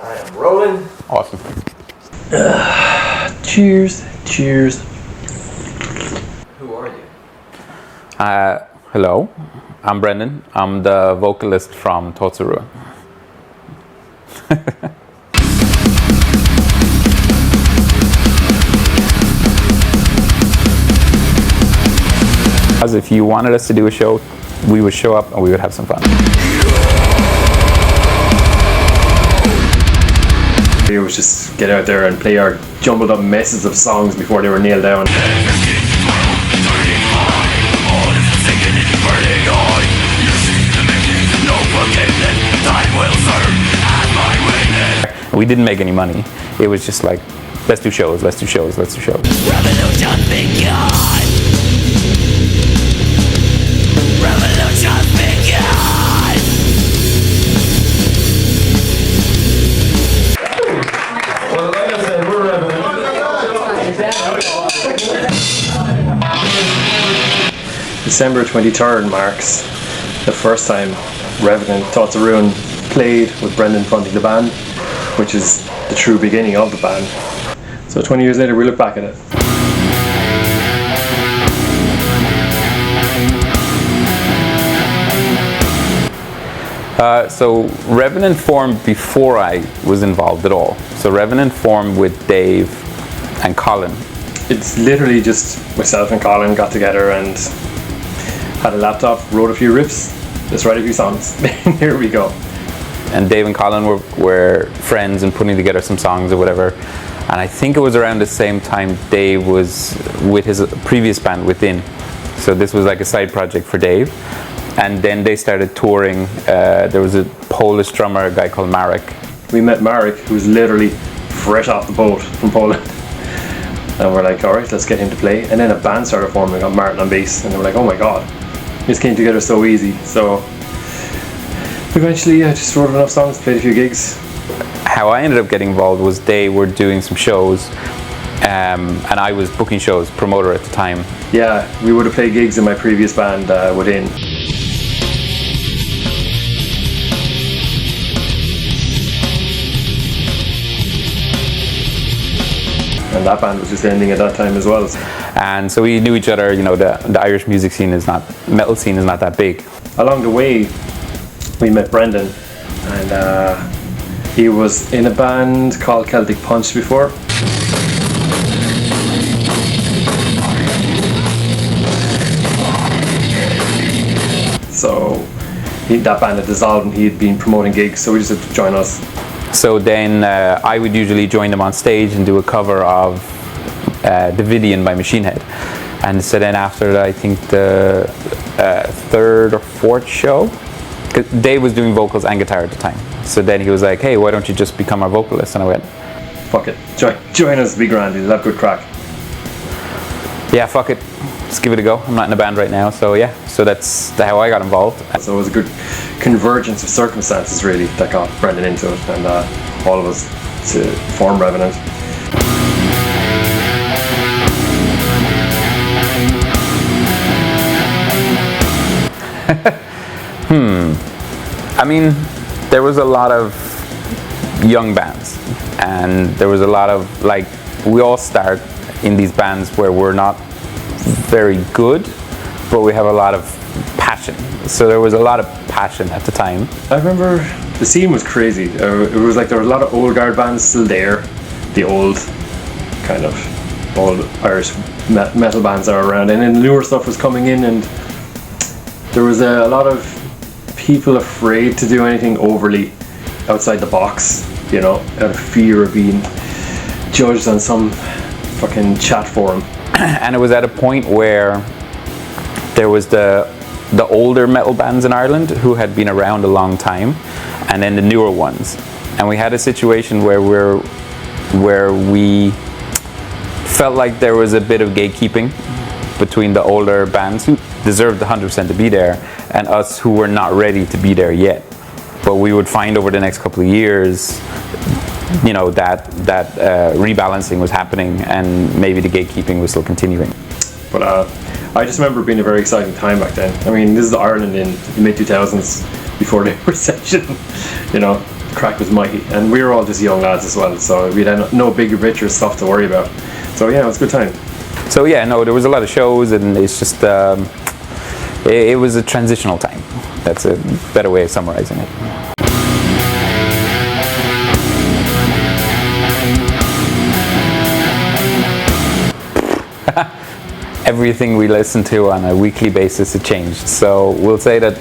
I am rolling. Awesome. Cheers. Cheers. Who are you? Hello, I'm Brendan. I'm the vocalist from Thoughts of Ruin. As if you wanted us to do a show, we would show up and we would have some fun. We would just get out there and play our jumbled up messes of songs before they were nailed down. We didn't make any money. It was just like, let's do shows, let's do shows, let's do shows. Revolution begun. Revolution begun. Well, like I said, we're Revenant. December 23rd marks the first time Revenant Thoughts of Ruin played with Brendan fronting the band, which is the true beginning of the band. So 20 years later we look back at it. So Revenant formed before I was involved at all. So Revenant formed with Dave and Colin. It's literally just myself and Colin got together and had a laptop, wrote a few riffs, let's write a few songs. Here we go. And Dave and Colin were friends and putting together some songs or whatever. And I think it was around the same time Dave was with his previous band, Within. So this was like a side project for Dave. And then they started touring. There was a Polish drummer, a guy called Marek. We met Marek, who was literally fresh off the boat from Poland. And we're like, alright, let's get him to play. And then a band started forming, got Martin on bass. And they were like, oh my god, this came together so easy. So eventually I just wrote enough songs, played a few gigs. How I ended up getting involved was they were doing some shows, and I was booking shows, promoter at the time. Yeah, we would have played gigs in my previous band, Within. And that band was just ending at that time as well. And so we knew each other. You know, the Irish music scene is not, metal scene is not that big. Along the way, we met Brendan, and he was in a band called Celtic Punch before. So that band had dissolved and he had been promoting gigs, so we just had to join us. So then I would usually join them on stage and do a cover of Davidian by Machine Head. And so then after, I think the third or fourth show, because Dave was doing vocals and guitar at the time. So then he was like, hey, why don't you just become our vocalist? And I went, fuck it, join us, be grand, you'll have good crack. Yeah, fuck it, let's give it a go. I'm not in a band right now, so yeah. So that's how I got involved. So it was a good convergence of circumstances really that got Brendan into it, and all of us to form Revenant. I mean, there was a lot of young bands, and there was a lot of, like, we all start in these bands where we're not very good, but we have a lot of passion. So there was a lot of passion at the time. I remember the scene was crazy. It was like there were a lot of old guard bands still there, the old kind of old Irish metal bands that were around, and then newer stuff was coming in, and there was a lot of people afraid to do anything overly outside the box, you know, out of fear of being judged on some fucking chat forum. And it was at a point where there was the older metal bands in Ireland who had been around a long time, and then the newer ones. And we had a situation where we felt like there was a bit of gatekeeping between the older bands who deserved 100% to be there and us who were not ready to be there yet. But we would find over the next couple of years, you know, that rebalancing was happening, and maybe the gatekeeping was still continuing. But I just remember it being a very exciting time back then. I mean, this is Ireland in the mid-2000s, before the recession, you know. crack was mighty, and we were all just young lads as well, so we had no big richer stuff to worry about. So yeah, it was a good time. So yeah, no, there was a lot of shows, and it's just it was a transitional time. That's a better way of summarizing it. Everything we listened to on a weekly basis had changed. So we'll say that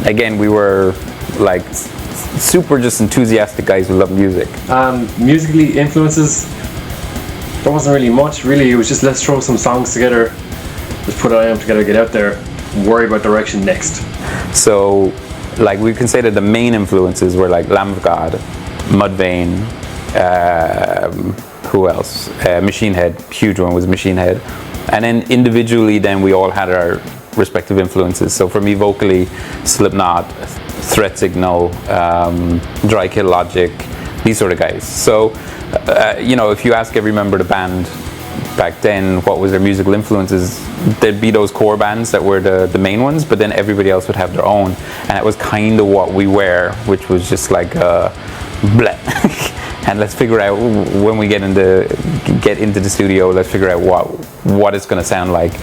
again, we were like super just enthusiastic guys who love music. Musically influences, there wasn't really much. Really, it was just let's throw some songs together, let's put an album together, get out there, worry about direction next. So like we can say that the main influences were like Lamb of God, Mudvayne, who else? Machine Head, huge one was Machine Head. And then individually, then we all had our respective influences. So for me, vocally, Slipknot, Threat Signal, Dry Kill Logic, these sort of guys. So, you know, if you ask every member of the band back then what was their musical influences, there'd be those core bands that were the main ones, but then everybody else would have their own. And it was kind of what we were, which was just like bleh. And let's figure out when we get into the studio, let's figure out what it's going to sound like.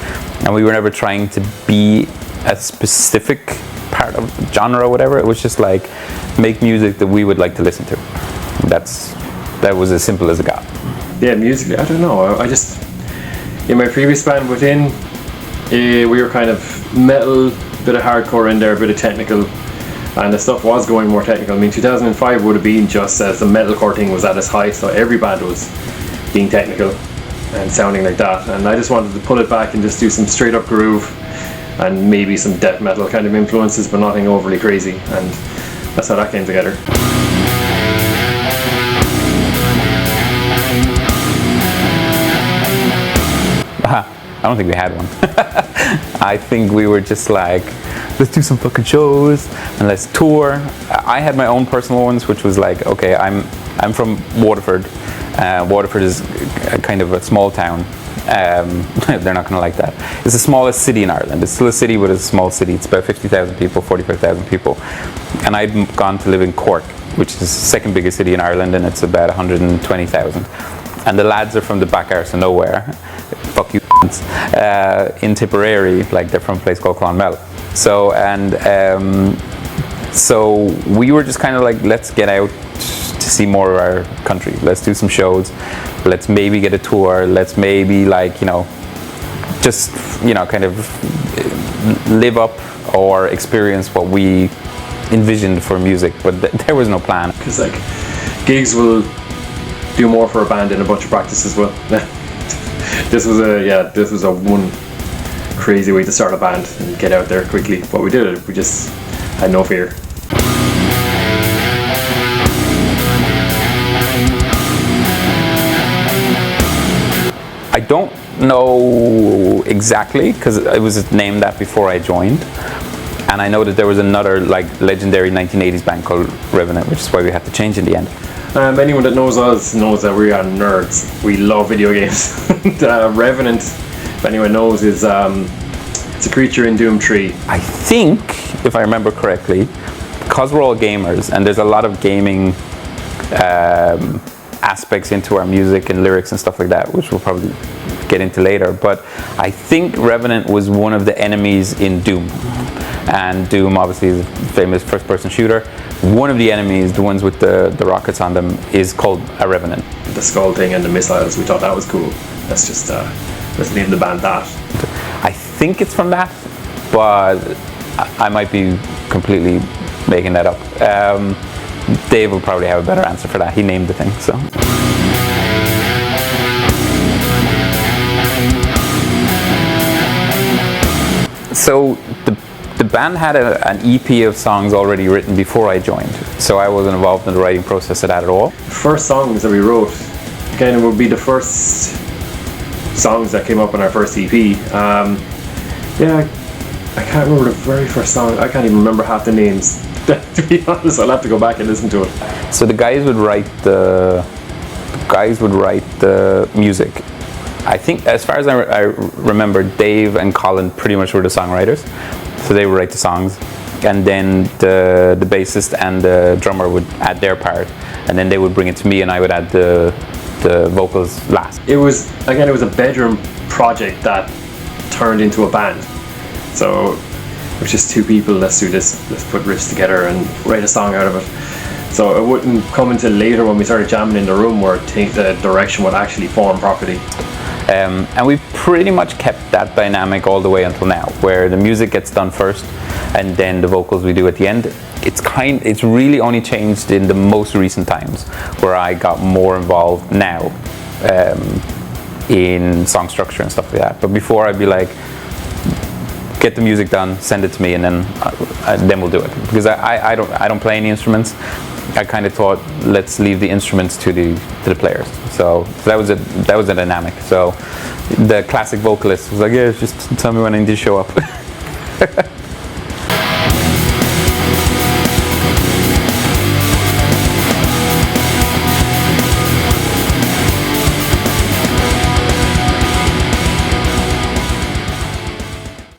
And we were never trying to be a specific part of genre or whatever. It was just like make music that we would like to listen to. That was as simple as it got. Yeah, musically, I don't know. I just, in my previous band Within, we were kind of metal, bit of hardcore in there, a bit of technical. And the stuff was going more technical. I mean, 2005 would have been just as the metalcore thing was at its height, so every band was being technical and sounding like that. And I just wanted to pull it back and just do some straight up groove and maybe some death metal kind of influences, but nothing overly crazy. And that's how that came together. I don't think we had one. I think we were just like, let's do some fucking shows and let's tour. I had my own personal ones, which was like, okay, I'm from Waterford. Waterford is kind of a small town. They're not going to like that. It's the smallest city in Ireland. It's still a city, but it's a small city. It's about 50,000 people, 45,000 people. And I'd gone to live in Cork, which is the second biggest city in Ireland, and it's about 120,000. And the lads are from the back arse of nowhere. Fuck you. In Tipperary, like they're from a place called Clonmel. So so we were just kind of like, let's get out to see more of our country. Let's do some shows. Let's maybe get a tour. Let's maybe like, you know, just, you know, kind of live up or experience what we envisioned for music. But there was no plan. Because like gigs will do more for a band than a bunch of practices will. This was a one crazy way to start a band and get out there quickly. But we did it. We just had no fear. I don't know exactly, because it was named that before I joined. And I know that there was another like legendary 1980s band called Revenant, which is why we had to change in the end. Anyone that knows us knows that we are nerds. We love video games. Revenant, if anyone knows, is it's a creature in Doom 3. I think, if I remember correctly, because we're all gamers and there's a lot of gaming aspects into our music and lyrics and stuff like that, which we'll probably get into later, but I think Revenant was one of the enemies in Doom. And Doom obviously is a famous first-person shooter. One of the enemies, the ones with the rockets on them, is called a Revenant. The skull thing and the missiles, we thought that was cool. Let's just let's name the band that. I think it's from that, but I might be completely making that up. Dave will probably have a better answer for that. He named the thing, so. So the band had an EP of songs already written before I joined, so I wasn't involved in the writing process of that at all. First songs that we wrote, kind of would be the first songs that came up on our first EP. Yeah, I can't remember the very first song. I can't even remember half the names. To be honest, I'll have to go back and listen to it. So the guys would write the music. I think, as far as I remember, Dave and Colin pretty much were the songwriters. So they would write the songs, and then the bassist and the drummer would add their part, and then they would bring it to me, and I would add the vocals last. It was a bedroom project that turned into a band. So it was just two people, let's do this, let's put riffs together and write a song out of it. So it wouldn't come until later when we started jamming in the room where the direction would actually form properly. And we pretty much kept that dynamic all the way until now, where the music gets done first and then the vocals we do at the end. It's really only changed in the most recent times, where I got more involved now in song structure and stuff like that. But before, I'd be like, get the music done, send it to me, and then we'll do it. Because I don't play any instruments. I kind of thought, let's leave the instruments to the players. So that was a dynamic. So the classic vocalist was like, yeah, just tell me when I need to show up.